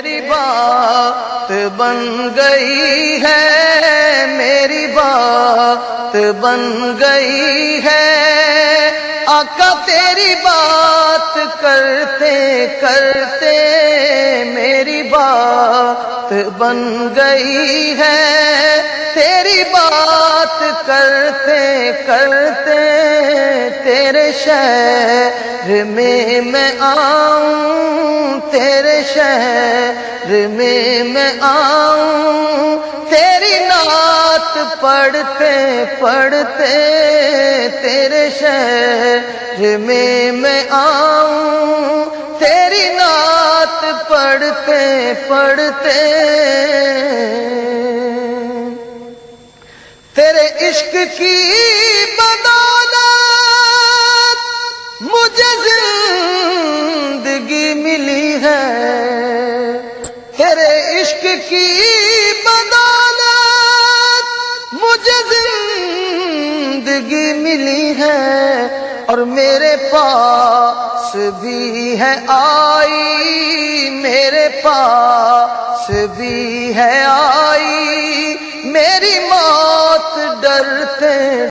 میری بات بن گئی ہے، میری بات بن گئی ہے، آقا تیری بات کرتے کرتے میری بات بن گئی ہے، تیری بات کرتے کرتے تیرے شہر میں آؤں، تیرے شہر میں آؤں، تیری نعت پڑھتے پڑھتے تیرے شہر میں آؤں، تیری نعت پڑھتے پڑھتے تیرے عشق کی بدولت مجھے زندگی ملی ہے، تیرے عشق کی بدولت مجھے زندگی ملی ہے، اور میرے پاس بھی ہے آئی، میرے پاس بھی ہے آئی، میری موت ڈرتے